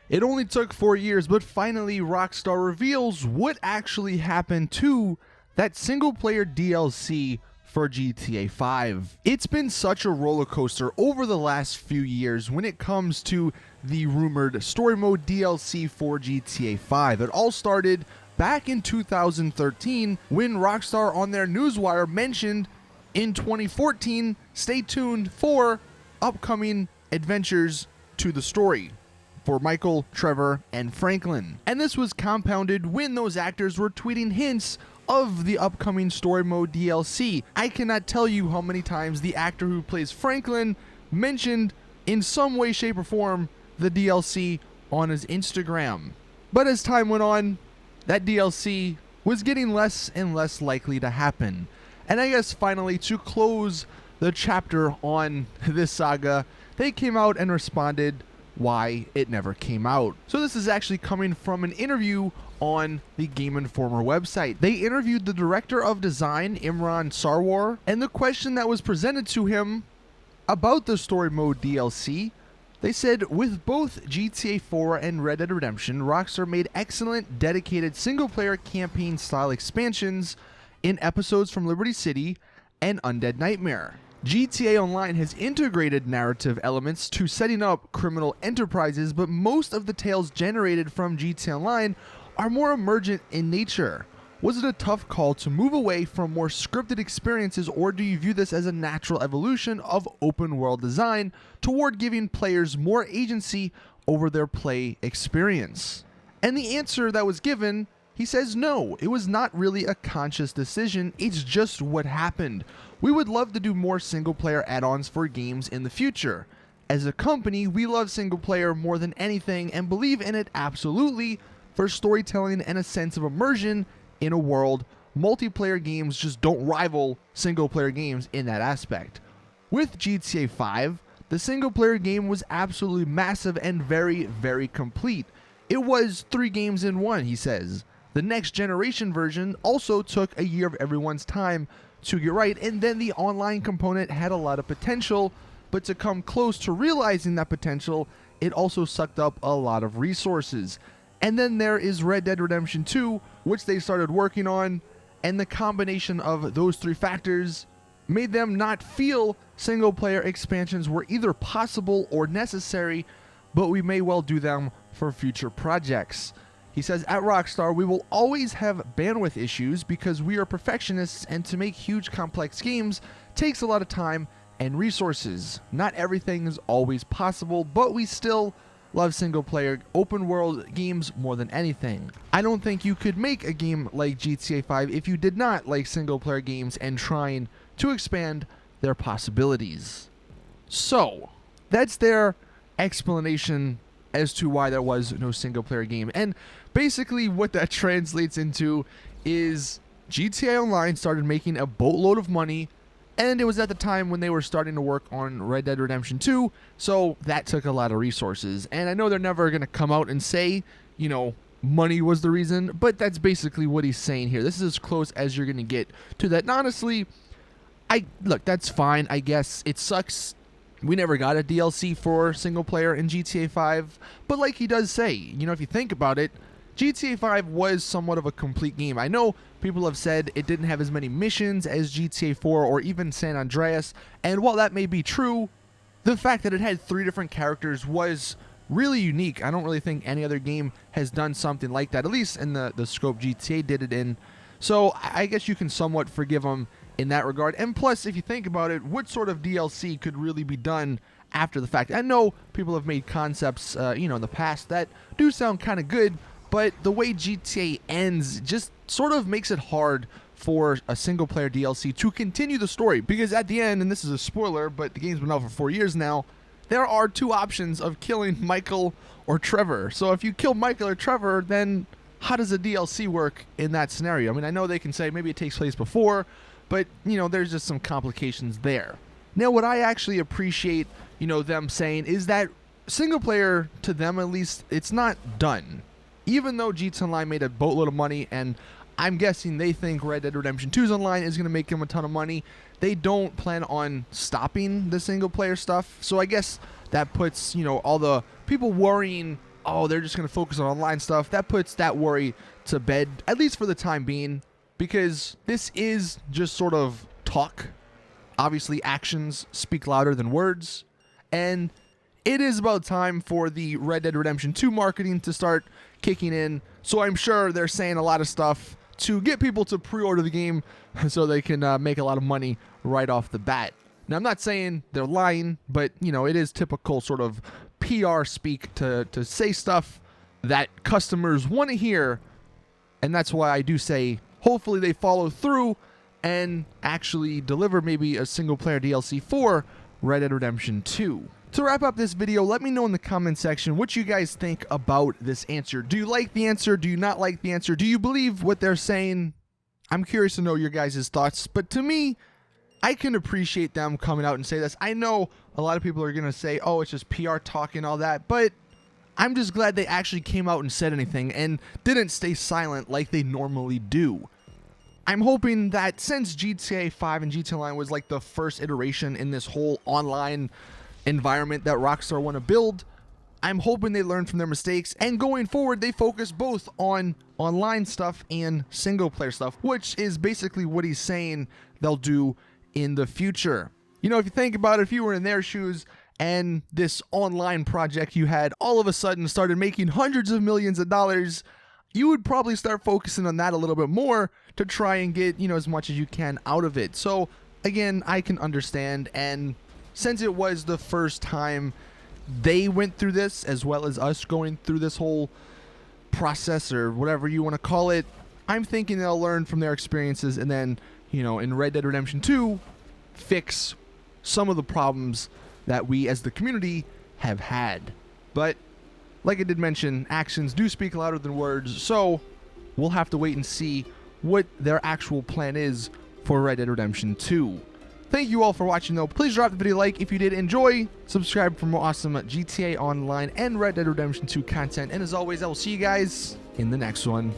It only took 4 years, but finally Rockstar reveals what actually happened to that single-player DLC for GTA 5. It's been such a roller coaster over the last few years when it comes to the rumored story mode DLC for GTA 5. It all started back in 2013 when Rockstar on their newswire mentioned in 2014, stay tuned for upcoming adventures to the story for Michael, Trevor, and Franklin. And this was compounded when those actors were tweeting hints of the upcoming story mode DLC. I cannot tell you how many times the actor who plays Franklin mentioned in some way, shape, or form the DLC on his Instagram. But as time went on, that DLC was getting less and less likely to happen. And I guess finally, to close the chapter on this saga, they came out and responded why it never came out. So this is actually coming from an interview on the Game Informer website. They interviewed the director of design, Imran Sarwar, and the question that was presented to him about the story mode DLC, they said, with both GTA 4 and Red Dead Redemption, Rockstar made excellent, dedicated single-player campaign-style expansions in episodes from Liberty City and Undead Nightmare. GTA Online has integrated narrative elements to setting up criminal enterprises, but most of the tales generated from GTA Online are more emergent in nature. Was it a tough call to move away from more scripted experiences, or do you view this as a natural evolution of open world design toward giving players more agency over their play experience? And the answer that was given, he says no, it was not really a conscious decision, it's just what happened. We would love to do more single-player add-ons for games in the future. As a company, we love single-player more than anything and believe in it absolutely for storytelling and a sense of immersion in a world. Multiplayer games just don't rival single-player games in that aspect. With GTA 5, the single-player game was absolutely massive and very, very complete. It was 3 games in one, he says. The next generation version also took a year of everyone's time to get right, and then the online component had a lot of potential, but to come close to realizing that potential, it also sucked up a lot of resources. And then there is Red Dead Redemption 2, which they started working on, and the combination of those 3 factors made them not feel single-player expansions were either possible or necessary, but we may well do them for future projects. He says, at Rockstar, we will always have bandwidth issues because we are perfectionists, and to make huge complex games takes a lot of time and resources. Not everything is always possible, but we still love single-player open-world games more than anything. I don't think you could make a game like GTA 5 if you did not like single-player games and trying to expand their possibilities. So, that's their explanation as to why there was no single-player game. And basically what that translates into is GTA Online started making a boatload of money, and it was at the time when they were starting to work on Red Dead Redemption 2, so that took a lot of resources. And I know they're never going to come out and say, you know, money was the reason, but that's basically what he's saying here. This is as close as you're going to get to that. And honestly, look, that's fine, I guess. It sucks we never got a DLC for single player in GTA 5, but like he does say, you know, if you think about it, GTA 5 was somewhat of a complete game. I know people have said it didn't have as many missions as GTA 4 or even San Andreas, and while that may be true, the fact that it had 3 different characters was really unique. I don't really think any other game has done something like that, at least in the scope GTA did it in. So I guess you can somewhat forgive them in that regard. And plus, if you think about it, what sort of DLC could really be done after the fact? I know people have made concepts, in the past that do sound kind of good, but the way GTA ends just sort of makes it hard for a single-player DLC to continue the story. Because at the end, and this is a spoiler, but the game's been out for 4 years now, there are 2 options of killing Michael or Trevor. So if you kill Michael or Trevor, then how does a DLC work in that scenario? I mean, I know they can say maybe it takes place before, but, there's just some complications there. Now, what I actually appreciate, them saying is that single player, to them at least, it's not done. Even though GTA Online made a boatload of money, and I'm guessing they think Red Dead Redemption 2's Online is going to make them a ton of money, they don't plan on stopping the single player stuff. So I guess that puts, all the people worrying oh, they're just going to focus on online stuff, that puts that worry to bed, at least for the time being, because this is just sort of talk. Obviously, actions speak louder than words, and it is about time for the Red Dead Redemption 2 marketing to start kicking in, so I'm sure they're saying a lot of stuff to get people to pre-order the game so they can make a lot of money right off the bat. Now, I'm not saying they're lying, but, you know, it is typical sort of PR speak to say stuff that customers want to hear, and that's why I do say hopefully they follow through and actually deliver maybe a single-player DLC for Red Dead Redemption 2. To wrap up this video, let me know in the comment section what you guys think about this answer. Do you like the answer? Do you not like the answer? Do you believe what they're saying? I'm curious to know your guys' thoughts, but to me, I can appreciate them coming out and say this. I know a lot of people are going to say, oh, it's just PR talk and all that, but I'm just glad they actually came out and said anything and didn't stay silent like they normally do. I'm hoping that since GTA 5 and GTA Online was like the first iteration in this whole online environment that Rockstar want to build, I'm hoping they learn from their mistakes, and going forward they focus both on online stuff and single player stuff, which is basically what he's saying they'll do in the future. You know, if you think about it, if you were in their shoes and this online project you had all of a sudden started making hundreds of millions of dollars, you would probably start focusing on that a little bit more to try and get, you know, as much as you can out of it. So again, I can understand, and since it was the first time they went through this, as well as us going through this whole process or whatever you want to call it, I'm thinking they'll learn from their experiences and then, you know, in Red Dead Redemption 2, fix some of the problems that we as the community have had. But like I did mention, actions do speak louder than words, so we'll have to wait and see what their actual plan is for Red Dead Redemption 2. Thank you all for watching, though. Please drop the video a like if you did enjoy. Subscribe for more awesome GTA Online and Red Dead Redemption 2 content. And as always, I will see you guys in the next one.